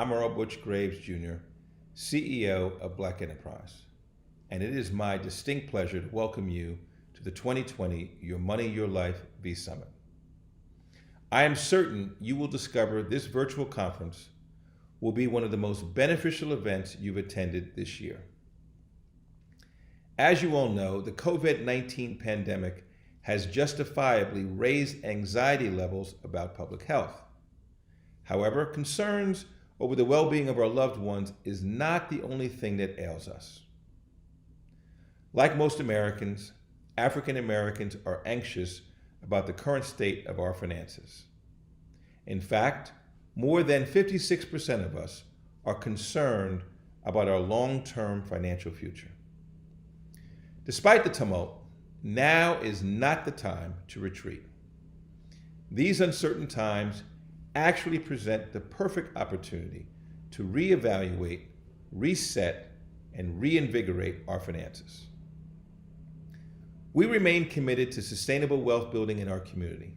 I'm Earl Butch Graves Jr., CEO of Black Enterprise, and it is my distinct pleasure to welcome you to the 2020 Your Money, Your Life V Summit. I am certain you will discover this virtual conference will be one of the most beneficial events you've attended this year. As you all know, the COVID-19 pandemic has justifiably raised anxiety levels about public health. However, concerns over the well-being of our loved ones is not the only thing that ails us. Like most Americans, African Americans are anxious about the current state of our finances. In fact, more than 56% of us are concerned about our long-term financial future. Despite the tumult, now is not the time to retreat. These uncertain times actually present the perfect opportunity to reevaluate, reset, and reinvigorate our finances. We remain committed to sustainable wealth building in our community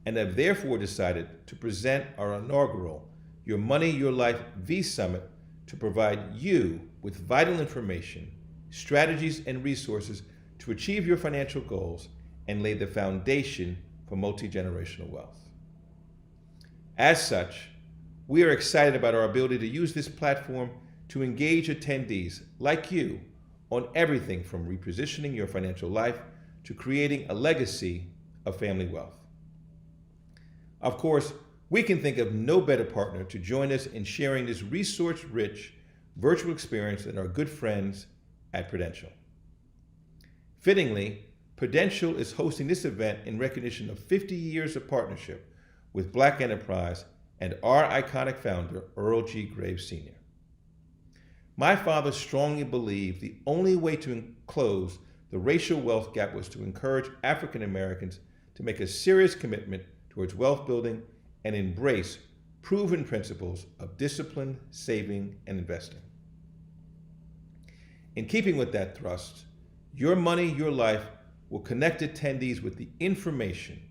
and have therefore decided to present our inaugural Your Money, Your Life V Summit to provide you with vital information, strategies, and resources to achieve your financial goals and lay the foundation for multi-generational wealth. As such, we are excited about our ability to use this platform to engage attendees like you on everything from repositioning your financial life to creating a legacy of family wealth. Of course, we can think of no better partner to join us in sharing this resource-rich virtual experience than our good friends at Prudential. Fittingly, Prudential is hosting this event in recognition of 50 years of partnership with Black Enterprise and our iconic founder, Earl G. Graves Sr. My father strongly believed the only way to close the racial wealth gap was to encourage African Americans to make a serious commitment towards wealth building and embrace proven principles of discipline, saving, and investing. In keeping with that thrust, Your Money, Your Life will connect attendees with the information,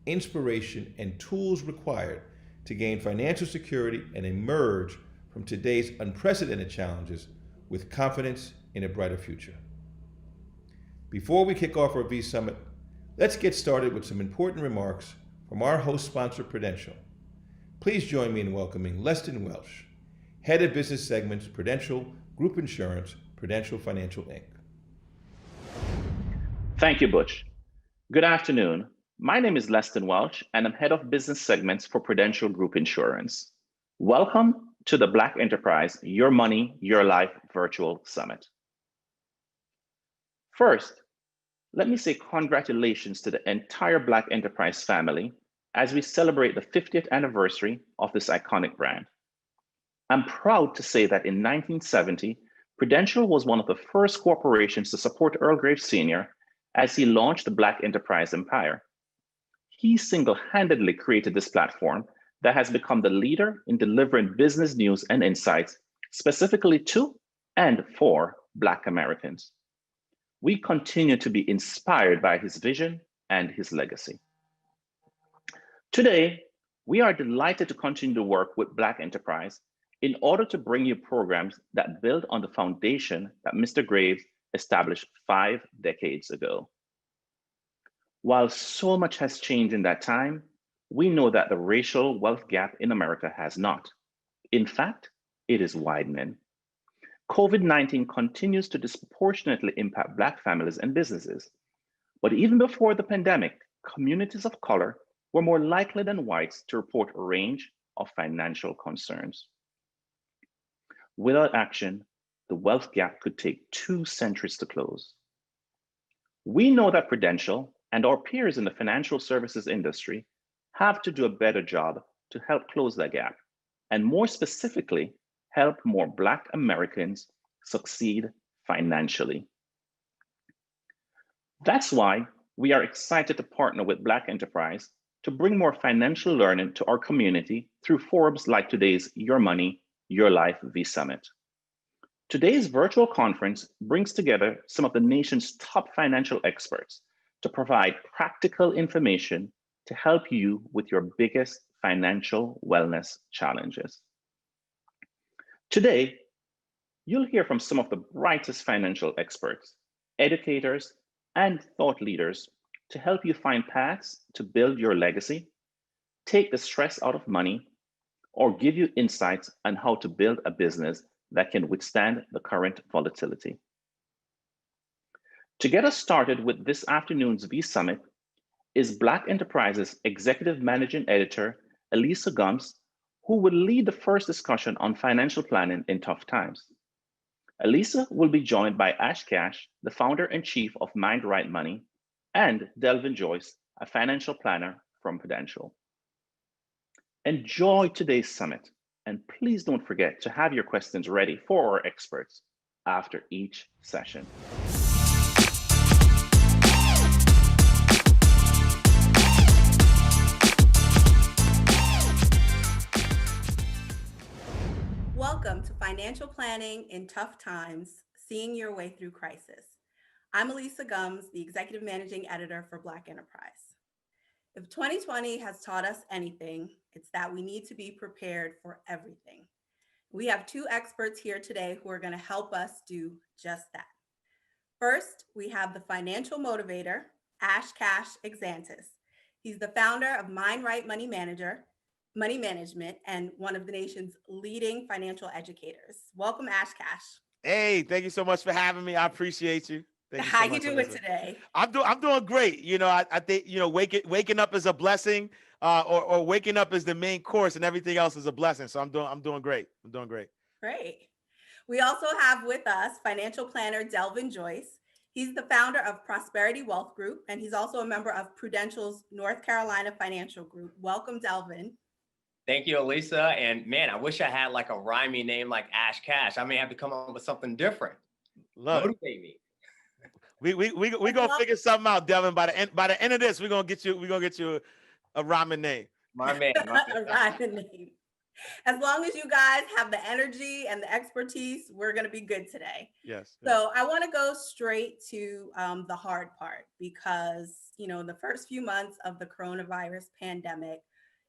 inspiration, and tools required to gain financial security and emerge from today's unprecedented challenges with confidence in a brighter future. Before we kick off our V Summit, let's get started with some important remarks from our host sponsor, Prudential. Please join me in welcoming Leston Welsh, Head of Business Segments, Prudential Group Insurance, Prudential Financial, Inc. Thank you, Butch. Good afternoon. My name is Leston Welsh, and I'm Head of Business Segments for Prudential Group Insurance. Welcome to the Black Enterprise Your Money, Your Life Virtual Summit. First, let me say congratulations to the entire Black Enterprise family as we celebrate the 50th anniversary of this iconic brand. I'm proud to say that in 1970, Prudential was one of the first corporations to support Earl Graves Sr. as he launched the Black Enterprise empire. He single-handedly created this platform that has become the leader in delivering business news and insights specifically to and for Black Americans. We continue to be inspired by his vision and his legacy. Today, we are delighted to continue to work with Black Enterprise in order to bring you programs that build on the foundation that Mr. Graves established 5 decades ago. While so much has changed in that time, we know that the racial wealth gap in America has not. In fact, it is widening. COVID-19 continues to disproportionately impact Black families and businesses. But even before the pandemic, communities of color were more likely than whites to report a range of financial concerns. Without action, the wealth gap could take 2 centuries to close. We know that Prudential and our peers in the financial services industry have to do a better job to help close that gap, and more specifically, help more Black Americans succeed financially. That's why we are excited to partner with Black Enterprise to bring more financial learning to our community through forums like today's Your Money, Your Life V Summit. Today's virtual conference brings together some of the nation's top financial experts to provide practical information to help you with your biggest financial wellness challenges. Today, you'll hear from some of the brightest financial experts, educators, and thought leaders to help you find paths to build your legacy, take the stress out of money, or give you insights on how to build a business that can withstand the current volatility. To get us started with this afternoon's V Summit is Black Enterprise's Executive Managing Editor, Alisa Gumbs, who will lead the first discussion on financial planning in tough times. Alisa will be joined by Ash Cash, the founder and chief of Mind Right Money, and Delvin Joyce, a financial planner from Prudential. Enjoy today's summit, and please don't forget to have your questions ready for our experts after each session. Welcome to Financial Planning in Tough Times, Seeing Your Way Through Crisis. I'm Alisa Gumbs, the Executive Managing Editor for Black Enterprise. If 2020 has taught us anything, it's that we need to be prepared for everything. We have two experts here today who are going to help us do just that. First, we have the financial motivator, Ash Cash Exantis. He's the founder of Mind Right Money Management, and one of the nation's leading financial educators. Welcome, Ash Cash. Hey, thank you so much for having me. I appreciate you. Thank you so How much, you doing Alisa. today? I'm doing great. I think waking up is a blessing, or waking up is the main course, and everything else is a blessing. So I'm doing great. I'm doing great. Great. We also have with us financial planner Delvin Joyce. He's the founder of Prosperity Wealth Group, and he's also a member of Prudential's North Carolina Financial Group. Welcome, Delvin. Thank you, Alisa. And man, I wish I had like a rhyming name like Ash Cash. I may have to come up with something different. Look, motivate me. We gonna figure something out, Devin. By the end of this, we're gonna get you a rhyming name. My man. A rhyming name. As long as you guys have the energy and the expertise, we're going to be good today. Yes. So I want to go straight to the hard part because, in the first few months of the coronavirus pandemic,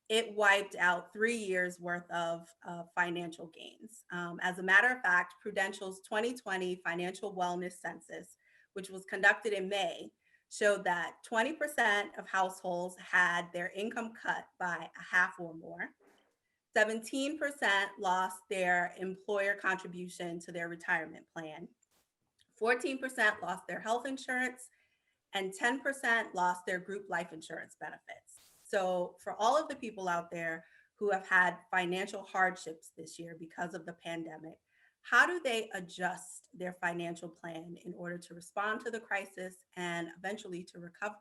it wiped out 3 years worth of financial gains. As a matter of fact, Prudential's 2020 Financial Wellness Census, which was conducted in May, showed that 20% of households had their income cut by a half or more. 17% lost their employer contribution to their retirement plan. 14% lost their health insurance, and 10% lost their group life insurance benefits. So for all of the people out there who have had financial hardships this year because of the pandemic, how do they adjust their financial plan in order to respond to the crisis and eventually to recover?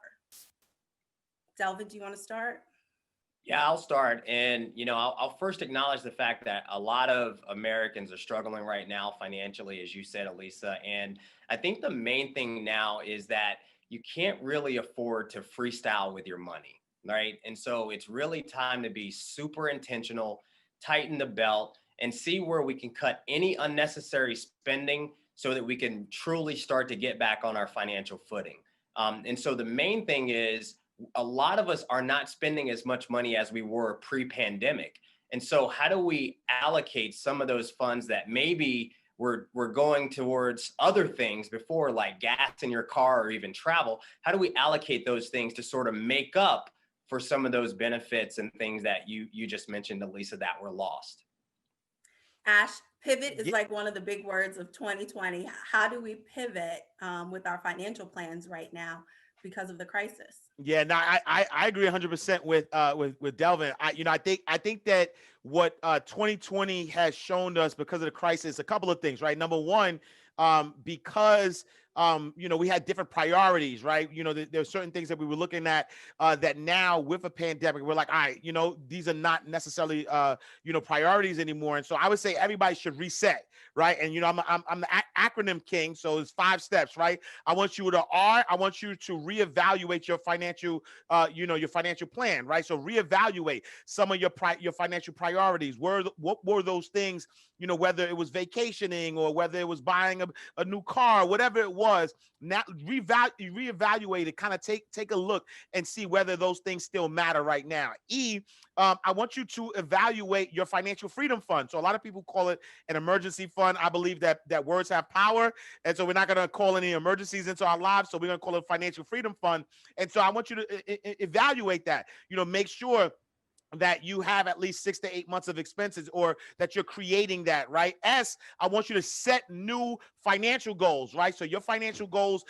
Delvin, do you want to start? Yeah, I'll start. And, I'll first acknowledge the fact that a lot of Americans are struggling right now financially, as you said, Alisa. And I think the main thing now is that you can't really afford to freestyle with your money, right? And so it's really time to be super intentional, tighten the belt, and see where we can cut any unnecessary spending so that we can truly start to get back on our financial footing. And so the main thing is, a lot of us are not spending as much money as we were pre-pandemic. And so how do we allocate some of those funds that maybe we're going towards other things before, like gas in your car or even travel? How do we allocate those things to sort of make up for some of those benefits and things that you just mentioned, Alisa, that were lost? Ash, pivot is like one of the big words of 2020. How do we pivot with our financial plans right now because of the crisis? Yeah, no, I agree 100% with Delvin. I think that what 2020 has shown us because of the crisis, a couple of things, right? Number one, because we had different priorities, right? There are certain things that we were looking at that now with a pandemic, we're like, all right, these are not necessarily priorities anymore. And so I would say everybody should reset, right? And I'm the acronym king, so it's 5 steps, right? I want you to reevaluate your financial plan, right? So reevaluate some of your financial priorities. What were those things? Whether it was vacationing or whether it was buying a new car, whatever it was. Now reevaluate it, kind of take a look and see whether those things still matter right now. I want you to evaluate your financial freedom fund. So a lot of people call it an emergency fund. I believe that words have power, and so we're not going to call any emergencies into our lives. So we're going to call it a financial freedom fund. And so I want you to evaluate that. Make sure that you have at least 6 to 8 months of expenses, or that you're creating that, right? I want you to set new financial goals, right? So your financial goals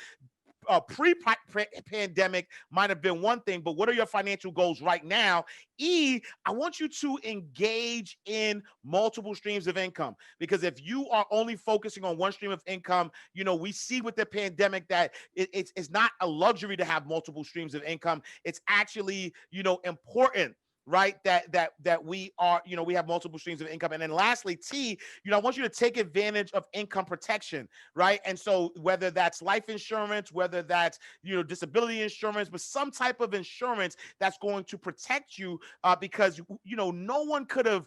pre-pandemic might have been one thing, but what are your financial goals right now? I want you to engage in multiple streams of income, because if you are only focusing on one stream of income, we see with the pandemic that it's not a luxury to have multiple streams of income. It's actually, important, right? That we are, we have multiple streams of income. And then lastly, I want you to take advantage of income protection, right? And so whether that's life insurance, whether that's, disability insurance, but some type of insurance that's going to protect you, because, no one could have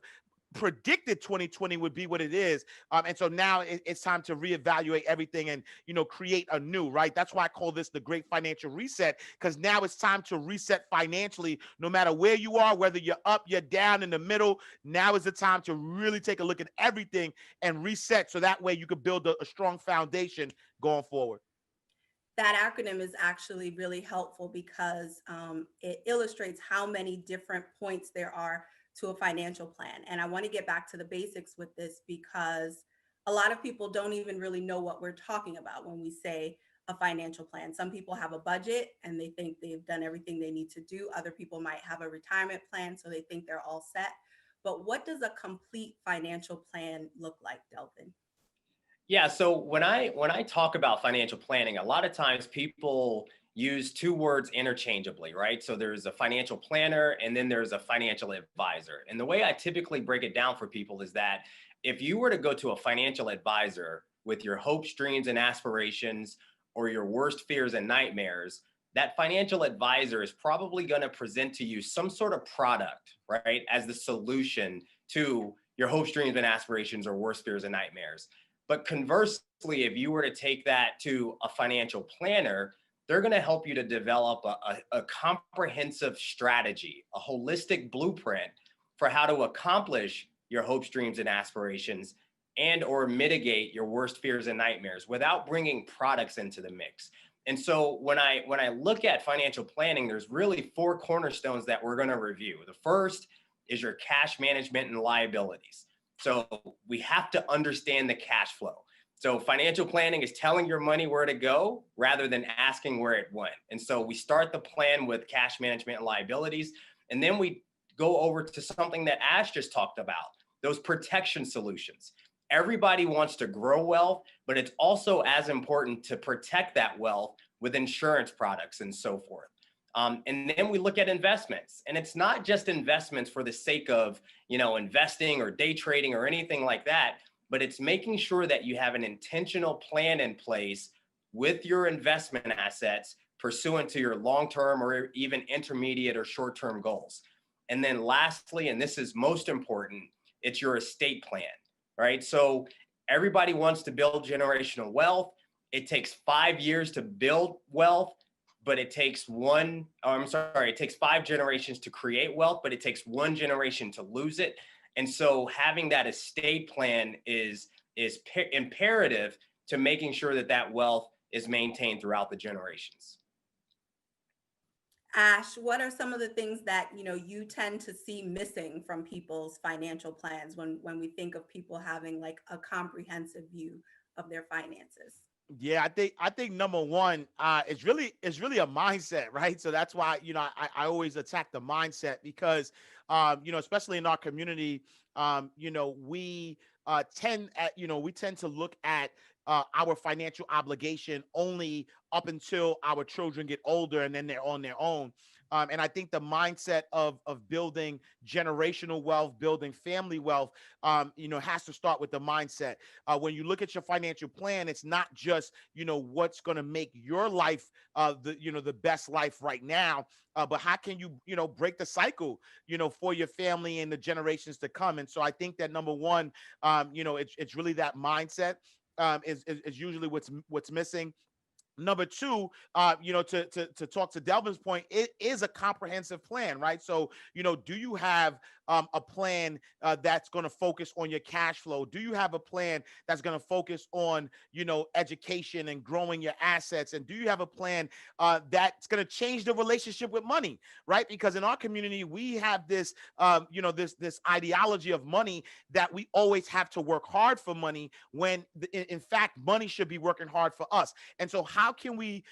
predicted 2020 would be what it is. And so now it's time to reevaluate everything and, create a new, right? That's why I call this the great financial reset, because now it's time to reset financially, no matter where you are, whether you're up, you're down, in the middle. Now is the time to really take a look at everything and reset, so that way you can build a strong foundation going forward. That acronym is actually really helpful because it illustrates how many different points there are to a financial plan. And I want to get back to the basics with this, because a lot of people don't even really know what we're talking about when we say a financial plan. Some people have a budget and they think they've done everything they need to do. Other people might have a retirement plan, so they think they're all set. But what does a complete financial plan look like, Delvin? Yeah, so when I talk about financial planning, a lot of times people use two words interchangeably, right? So there's a financial planner and then there's a financial advisor. And the way I typically break it down for people is that if you were to go to a financial advisor with your hopes, dreams, and aspirations, or your worst fears and nightmares, that financial advisor is probably going to present to you some sort of product, right, as the solution to your hopes, dreams, and aspirations, or worst fears and nightmares. But conversely, if you were to take that to a financial planner, they're going to help you to develop a comprehensive strategy, a holistic blueprint for how to accomplish your hopes, dreams, and aspirations, and or mitigate your worst fears and nightmares without bringing products into the mix. And so when I look at financial planning, there's really 4 cornerstones that we're going to review. The first is your cash management and liabilities. So we have to understand the cash flow. So financial planning is telling your money where to go rather than asking where it went. And so we start the plan with cash management and liabilities, and then we go over to something that Ash just talked about, those protection solutions. Everybody wants to grow wealth, but it's also as important to protect that wealth with insurance products and so forth. And then we look at investments, and it's not just investments for the sake of, investing or day trading or anything like that, but it's making sure that you have an intentional plan in place with your investment assets pursuant to your long-term or even intermediate or short-term goals. And then lastly, and this is most important, it's your estate plan, right? So everybody wants to build generational wealth. It takes 5 years to build wealth, but it takes it takes 5 generations to create wealth, but it takes 1 generation to lose it. And so having that estate plan is imperative to making sure that wealth is maintained throughout the generations. Ash, what are some of the things that you tend to see missing from people's financial plans when we think of people having like a comprehensive view of their finances? Yeah, I think number one, it's really a mindset, right? So that's why I always attack the mindset, because especially in our community, we tend to look at our financial obligation only up until our children get older, and then they're on their own. And I think the mindset of building generational wealth, building family wealth, has to start with the mindset. When you look at your financial plan, it's not just, what's going to make your life the best life right now, but how can you, break the cycle, for your family and the generations to come. And so I think that number one, it's really that mindset. is usually what's missing. Number two, to talk to Delvin's point, it is a comprehensive plan, right? So, do you have a plan that's going to focus on your cash flow? Do you have a plan that's going to focus on, education and growing your assets? And do you have a plan that's going to change the relationship with money, right? Because in our community, we have this, this ideology of money that we always have to work hard for money when, in fact, money should be working hard for us. And so how can we,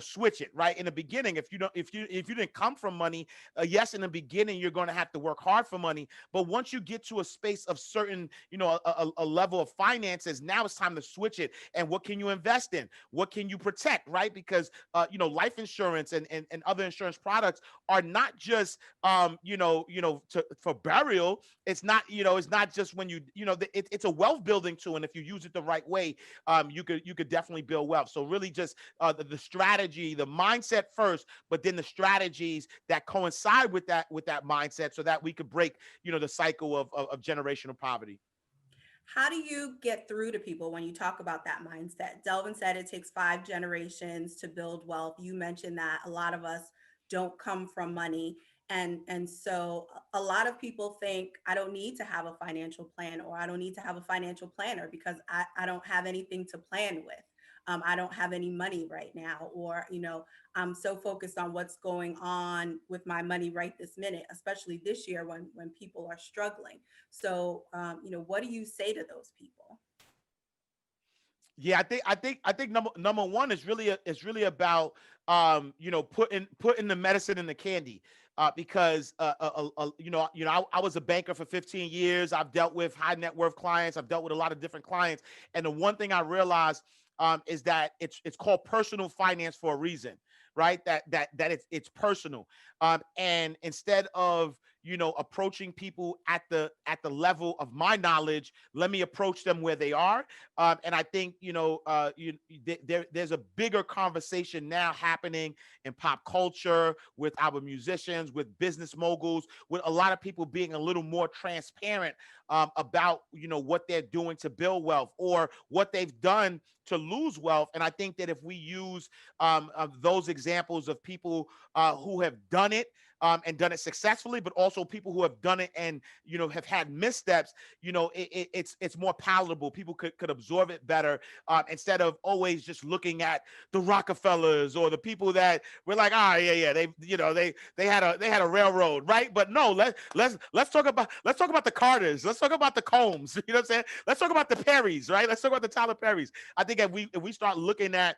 switch it, right? In the beginning, if you didn't come from money, yes, in the beginning, you're going to have to work hard for money. But once you get to a space of certain, a level of finances, now it's time to switch it. And what can you invest in? What can you protect, right? Because, life insurance and other insurance products are not just, for burial. It's not, it's not just when it's a wealth building tool. And if you use it the right way, you could definitely build wealth. So really just the strategy, the mindset first, but then the strategies that coincide with that mindset, so that we could break, the cycle of generational poverty. How do you get through to people when you talk about that mindset? Delvin said it takes 5 generations to build wealth. You mentioned that a lot of us don't come from money. And so a lot of people think I don't need to have a financial plan, or I don't need to have a financial planner because I don't have anything to plan with. I don't have any money right now, or, I'm so focused on what's going on with my money right this minute, especially this year when people are struggling. So, what do you say to those people? Yeah, I think number one is really about putting the medicine in the candy, because I was a banker for 15 years. I've dealt with high net worth clients. I've dealt with a lot of different clients, and the one thing I realized is that it's called personal finance for a reason, right? That it's personal, and instead of approaching people at the level of my knowledge, let me approach them where they are. And I think there's a bigger conversation now happening in pop culture with our musicians, with business moguls, with a lot of people being a little more transparent about what they're doing to build wealth or what they've done to lose wealth. And I think that if we use those examples of people who have done it, and done it successfully, but also people who have done it and have had missteps, it's more palatable. People could absorb it better, instead of always just looking at the Rockefellers or the people that were like, yeah, they had a railroad, right? But no, let's talk about the Carters. Let's talk about the Combs. You know what I'm saying? Let's talk about the Perrys, right? Let's talk about the Tyler Perrys. I think if we start looking at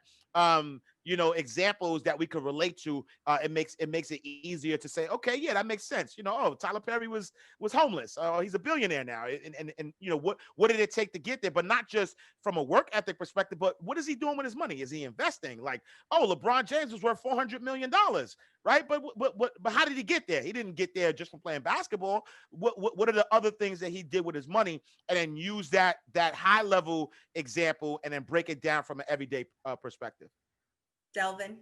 examples that we could relate to, it makes it easier to say, okay, yeah, that makes sense. Tyler Perry was homeless. He's a billionaire now. And what did it take to get there? But not just from a work ethic perspective, but what is he doing with his money? Is he investing? Like, LeBron James was worth $400 million, right? But how did he get there? He didn't get there just from playing basketball. What are the other things that he did with his money? And then use that high level example and then break it down from an everyday perspective. Delvin?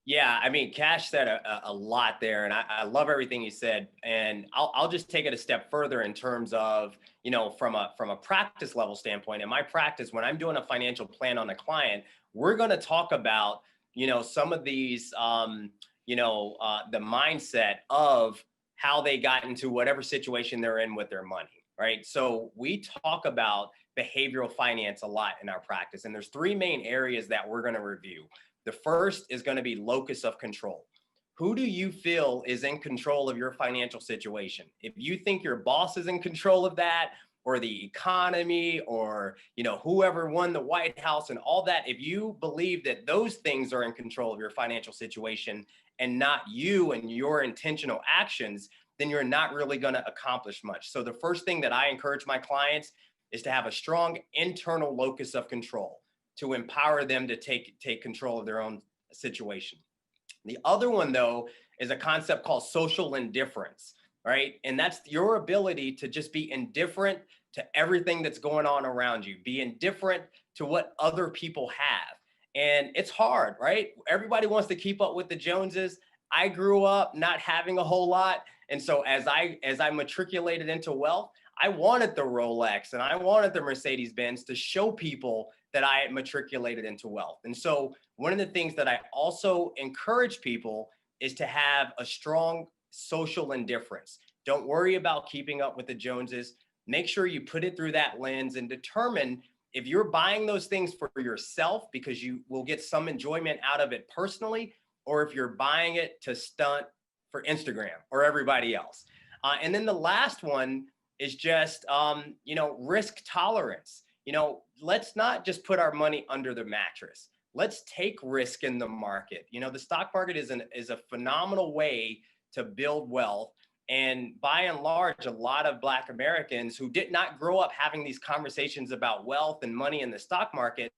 Yeah, I mean, Cash said a lot there, and I love everything he said. And I'll just take it a step further in terms of, from a practice level standpoint. In my practice, when I'm doing a financial plan on a client, we're going to talk about, some of these, the mindset of how they got into whatever situation they're in with their money, right? So we talk about behavioral finance a lot in our practice, and there's 3 main areas that we're going to review. The first is going to be locus of control. Who do you feel is in control of your financial situation? If you think your boss is in control of that, or the economy, or whoever won the White House and all that, if you believe that those things are in control of your financial situation and not you and your intentional actions, then you're not really going to accomplish much. So the first thing that I encourage my clients is to have a strong internal locus of control, to empower them to take control of their own situation. The other one, though, is a concept called social indifference, right? And that's your ability to just be indifferent to everything that's going on around you, be indifferent to what other people have. And it's hard, right? Everybody wants to keep up with the Joneses. I grew up not having a whole lot. And so as I matriculated into wealth, I wanted the Rolex and I wanted the Mercedes Benz to show people that I had matriculated into wealth. And so one of the things that I also encourage people is to have a strong social indifference. Don't worry about keeping up with the Joneses. Make sure you put it through that lens and determine if you're buying those things for yourself because you will get some enjoyment out of it personally, or if you're buying it to stunt for Instagram or everybody else. And then the last one is just, risk tolerance. Let's not just put our money under the mattress. Let's take risk in the market. The stock market is a phenomenal way to build wealth. And by and large, a lot of Black Americans who did not grow up having these conversations about wealth and money in the stock market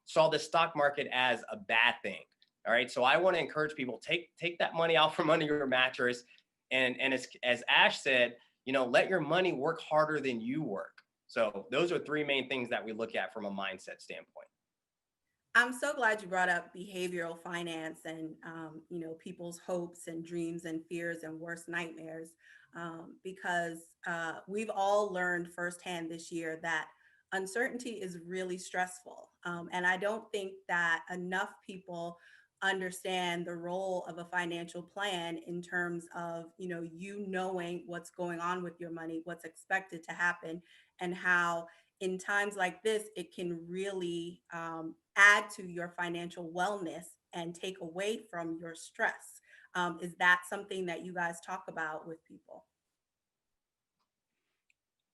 saw the stock market as a bad thing. All right. So I want to encourage people, take that money out from under your mattress. And as Ash said, let your money work harder than you work. So those are three main things that we look at from a mindset standpoint. I'm so glad you brought up behavioral finance and, people's hopes and dreams and fears and worst nightmares, because we've all learned firsthand this year that uncertainty is really stressful. And I don't think that enough people understand the role of a financial plan in terms of, you knowing what's going on with your money, what's expected to happen, and how in times like this, it can really add to your financial wellness and take away from your stress. Is that something that you guys talk about with people?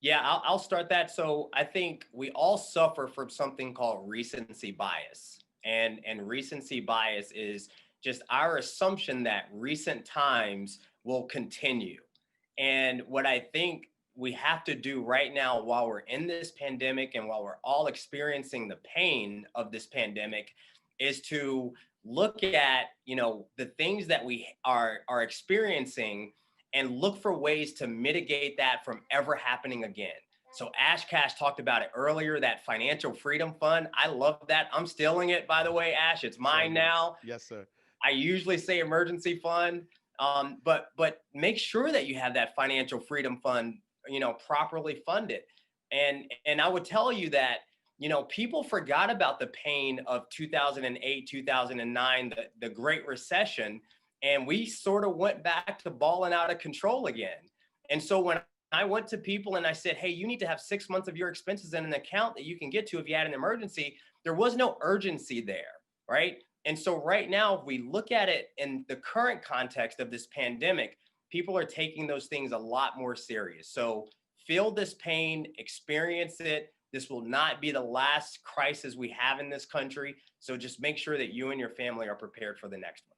Yeah, I'll start that. So I think we all suffer from something called recency bias. And recency bias is just our assumption that recent times will continue. And what I think we have to do right now while we're in this pandemic and while we're all experiencing the pain of this pandemic is to look at, the things that we are experiencing and look for ways to mitigate that from ever happening again. So Ash Cash talked about it earlier, that financial freedom fund. I love that. I'm stealing it, by the way, Ash. It's mine now. Yes, sir. I usually say emergency fund, but make sure that you have that financial freedom fund, properly funded. And I would tell you that, people forgot about the pain of 2008, 2009, the Great Recession, and we sort of went back to balling out of control again. And so when I went to people and I said, hey, you need to have 6 months of your expenses in an account that you can get to if you had an emergency, there was no urgency there, right? And so right now, if we look at it in the current context of this pandemic, people are taking those things a lot more serious. So feel this pain, experience it. This will not be the last crisis we have in this country. So just make sure that you and your family are prepared for the next one.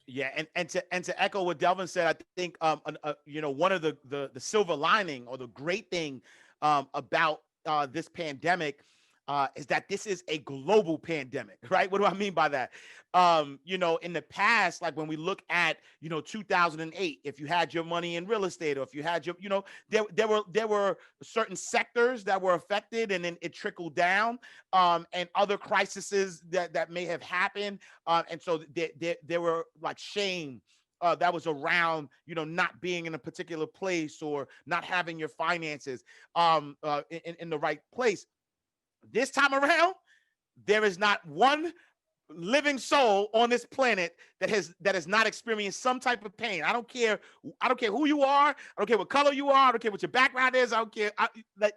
Yeah, and to echo what Delvin said, I think one of the silver lining or the great thing about this pandemic is that this is a global pandemic, right? What do I mean by that? In the past, like when we look at 2008, if you had your money in real estate, or if you had your there were certain sectors that were affected, and then it trickled down, and other crises that may have happened, and so there were like shame that was around, not being in a particular place or not having your finances in the right place. This time around, there is not one living soul on this planet that has not experienced some type of pain. I don't care who you are. I don't care what color you are. I don't care what your background is. I don't care.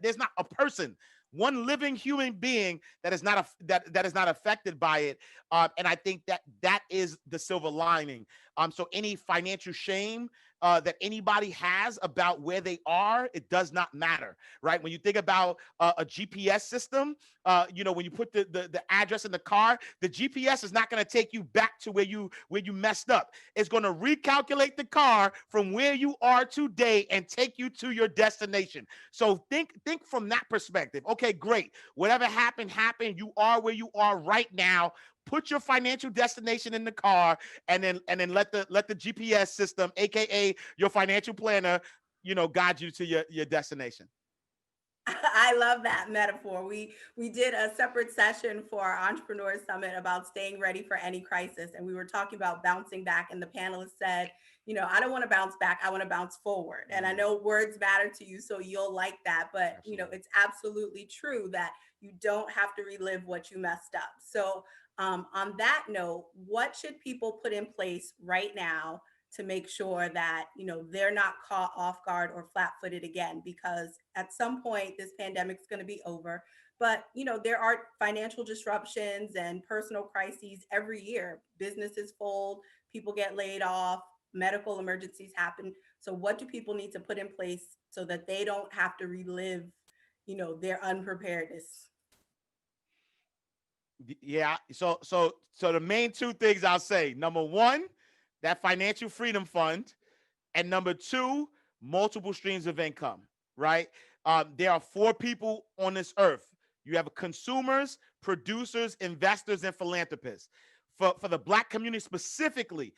There's not a person, one living human being that is not that is not affected by it. And I think that is the silver lining. So any financial shame that anybody has about where they are, it does not matter, right? When you think about a GPS system, when you put the address in the car, the GPS is not going to take you back to where you messed up. It's going to recalculate the car from where you are today and take you to your destination. So think from that perspective. Okay, great. Whatever happened. You are where you are right now. Put your financial destination in the car, and then let the GPS system, aka your financial planner, guide you to your destination. I love that metaphor. We did a separate session for our Entrepreneur Summit about staying ready for any crisis, and we were talking about bouncing back. And the panelists said, I don't want to bounce back. I want to bounce forward. And I know words matter to you, so you'll like that. But Absolutely. it's absolutely true that you don't have to relive what you messed up. So on that note, what should people put in place right now to make sure that they're not caught off guard or flat-footed again? Because at some point this pandemic is going to be over, but there are financial disruptions and personal crises every year. Businesses fold, people get laid off, medical emergencies happen. So what do people need to put in place so that they don't have to relive their unpreparedness? Yeah. So the main two things I'll say: number one, that financial freedom fund, and number two, multiple streams of income. Right. There are four people on this earth. You have consumers, producers, investors, and philanthropists. For the Black community specifically,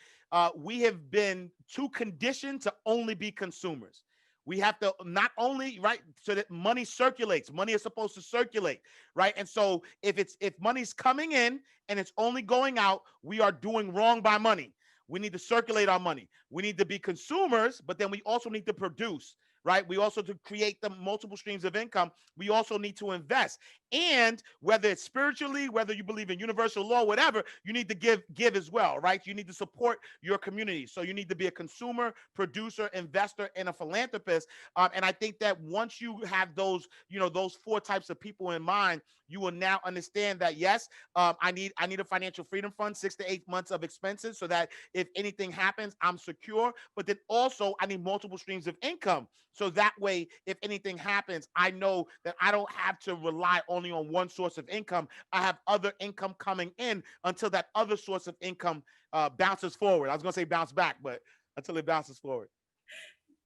we have been too conditioned to only be consumers. We have to not only, right, so that money circulates. Money is supposed to circulate, right? And so if money's coming in and it's only going out, we are doing wrong by money. We need to circulate our money. We need to be consumers, but then we also need to produce, right? We also, to create the multiple streams of income, we also need to invest. And whether it's spiritually, whether you believe in universal law, whatever, you need to give as well, right? You need to support your community. So you need to be a consumer, producer, investor, and a philanthropist. And I think that once you have those, those four types of people in mind, you will now understand that, yes, I need a financial freedom fund, 6 to 8 months of expenses, so that if anything happens, I'm secure. But then also I need multiple streams of income. So that way, if anything happens, I know that I don't have to rely only on one source of income. I have other income coming in until that other source of income bounces forward. I was going to say bounce back, but until it bounces forward.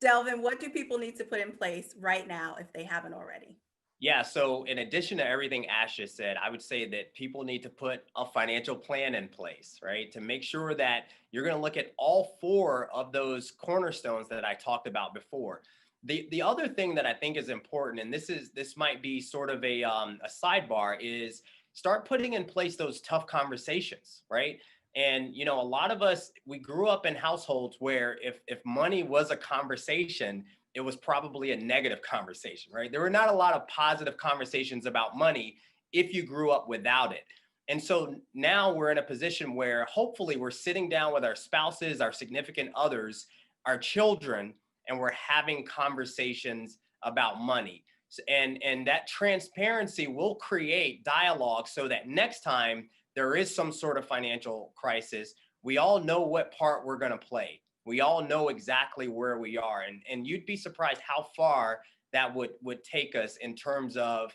Delvin, what do people need to put in place right now if they haven't already? Yeah, so in addition to everything Ash just said, I would say that people need to put a financial plan in place, right? To make sure that you're going to look at all four of those cornerstones that I talked about before. The other thing that I think is important, and this might be sort of a sidebar, is start putting in place those tough conversations, right? And a lot of us, we grew up in households where if money was a conversation, it was probably a negative conversation, right? There were not a lot of positive conversations about money if you grew up without it. And so now we're in a position where hopefully we're sitting down with our spouses, our significant others, our children, and we're having conversations about money. And that transparency will create dialogue so that next time there is some sort of financial crisis, we all know what part we're going to play. We all know exactly where we are. And you'd be surprised how far that would take us in terms of,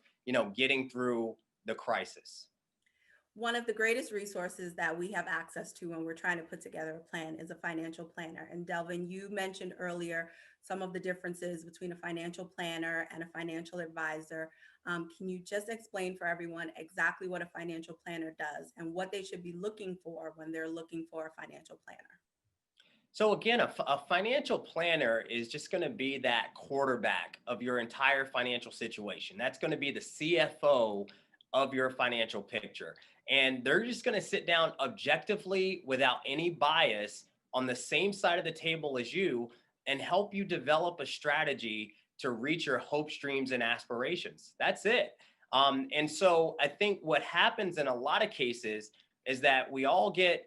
getting through the crisis. One of the greatest resources that we have access to when we're trying to put together a plan is a financial planner. And Delvin, you mentioned earlier some of the differences between a financial planner and a financial advisor. Can you just explain for everyone exactly what a financial planner does and what they should be looking for when they're looking for a financial planner? So again, a financial planner is just going to be that quarterback of your entire financial situation. That's going to be the CFO of your financial picture. And they're just going to sit down objectively without any bias on the same side of the table as you and help you develop a strategy to reach your hopes, dreams, and aspirations. That's it. And so I think what happens in a lot of cases is that we all get,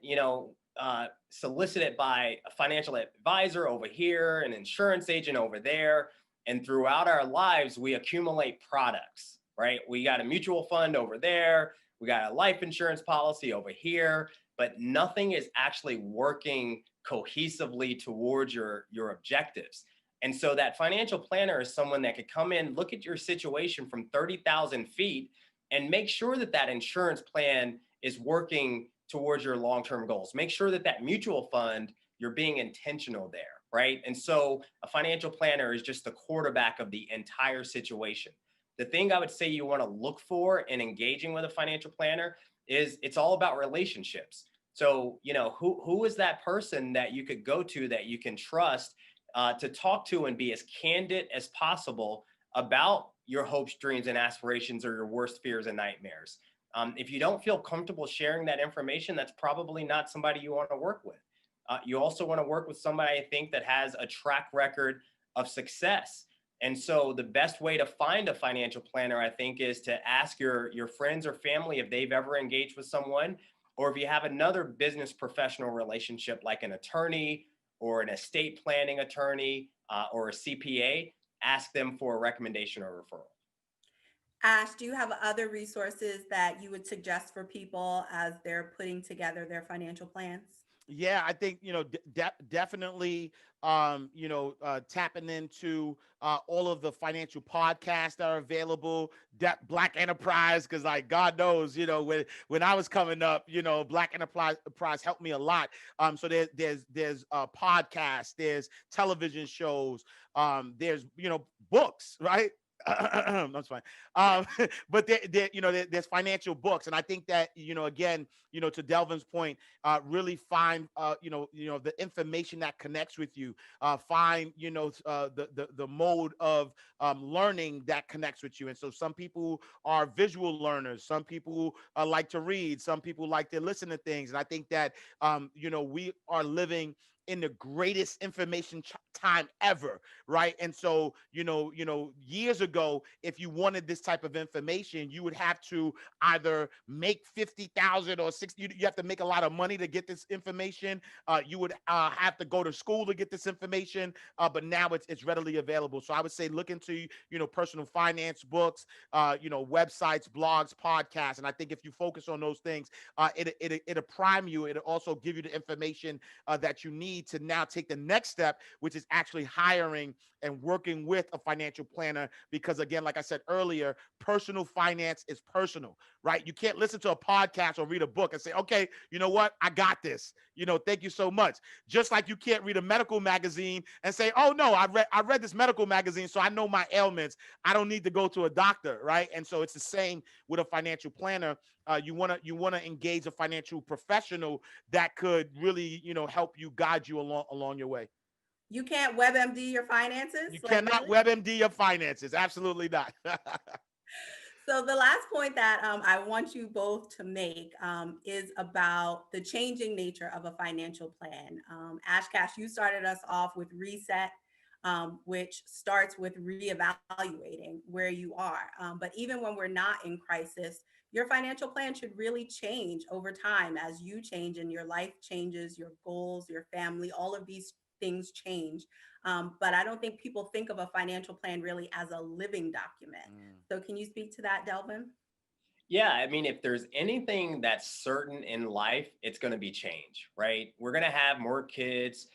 solicited by a financial advisor over here, an insurance agent over there. And throughout our lives, we accumulate products, right? We got a mutual fund over there. We got a life insurance policy over here, but nothing is actually working cohesively towards your objectives. And so that financial planner is someone that could come in, look at your situation from 30,000 feet and make sure that that insurance plan is working towards your long-term goals. Make sure that that mutual fund, you're being intentional there, right? And so a financial planner is just the quarterback of the entire situation. The thing I would say you want to look for in engaging with a financial planner is it's all about relationships. So, who is that person that you could go to that you can trust to talk to and be as candid as possible about, your hopes, dreams, and aspirations, or your worst fears and nightmares. If you don't feel comfortable sharing that information, that's probably not somebody you want to work with. You also want to work with somebody, I think, that has a track record of success. And so the best way to find a financial planner, I think, is to ask your friends or family if they've ever engaged with someone, or if you have another business professional relationship like an attorney or an estate planning attorney or a CPA, ask them for a recommendation or referral. Ash, do you have other resources that you would suggest for people as they're putting together their financial plans? Yeah, I think, definitely, tapping into all of the financial podcasts that are available, Black Enterprise, because like God knows, when I was coming up, Black Enterprise helped me a lot. So there's podcasts, there's television shows, there's books, right? That's fine. But there's financial books, and I think that again, to Delvin's point, really find the information that connects with you. Find the mode of learning that connects with you. And so some people are visual learners, some people like to read, some people like to listen to things, and I think that we are living in the greatest information time ever, right? And so, years ago, if you wanted this type of information, you would have to either make 50,000 or 60. You have to make a lot of money to get this information. You would have to go to school to get this information, but now it's readily available. So I would say look into personal finance books, websites, blogs, podcasts, and I think if you focus on those things, it'll prime you. It'll also give you the information that you need to now take the next step, which is actually hiring and working with a financial planner. Because again, like I said earlier, personal finance is personal, right? You can't listen to a podcast or read a book and say, okay, you know what? I got this. Thank you so much. Just like you can't read a medical magazine and say, oh no, I read this medical magazine, so I know my ailments. I don't need to go to a doctor, right? And so it's the same with a financial planner. You want to engage a financial professional that could really, help you, guide you along your way. You can't WebMD your finances? You cannot WebMD your finances. Absolutely not. So the last point that I want you both to make is about the changing nature of a financial plan. Ash Cash, you started us off with reset, which starts with reevaluating where you are. But even when we're not in crisis, your financial plan should really change over time as you change and your life changes, your goals, your family, all of these things change. But I don't think people think of a financial plan really as a living document. So can you speak to that, Delvin? Yeah, I mean, if there's anything that's certain in life, it's going to be change, right? We're going to have more kids.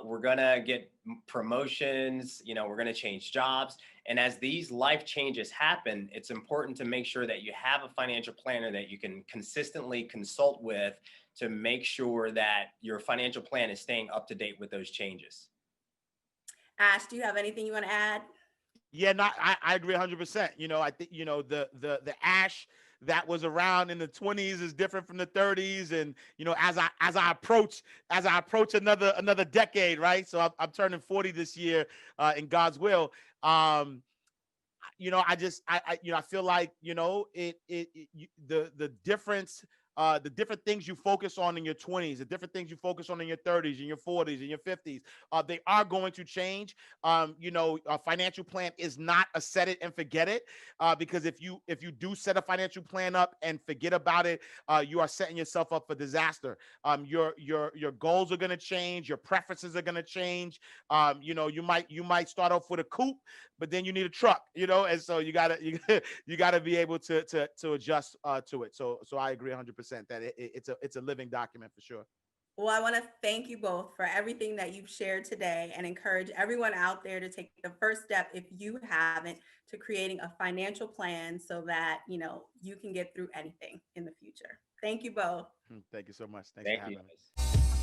We're going to get promotions. We're going to change jobs. And as these life changes happen, it's important to make sure that you have a financial planner that you can consistently consult with to make sure that your financial plan is staying up to date with those changes. Ash, do you have anything you want to add? Yeah, I agree 100%. I think, the Ash that was around in the 20s is different from the 30s. And, as I approach another decade, right? So I'm turning 40 this year in God's will. I feel like, the difference, the different things you focus on in your 20s, the different things you focus on in your 30s, in your 40s, in your 50s, they are going to change. A financial plan is not a set it and forget it, because if you do set a financial plan up and forget about it, you are setting yourself up for disaster. Your goals are going to change, your preferences are going to change. You might start off with a coupe, but then you need a truck, and so you gotta be able to adjust to it. So I agree 100% that it's a living document for sure. Well, I want to thank you both for everything that you've shared today and encourage everyone out there to take the first step, if you haven't, to creating a financial plan so that you can get through anything in the future. Thank you both. Thank you so much. Thanks Thank for having you. us.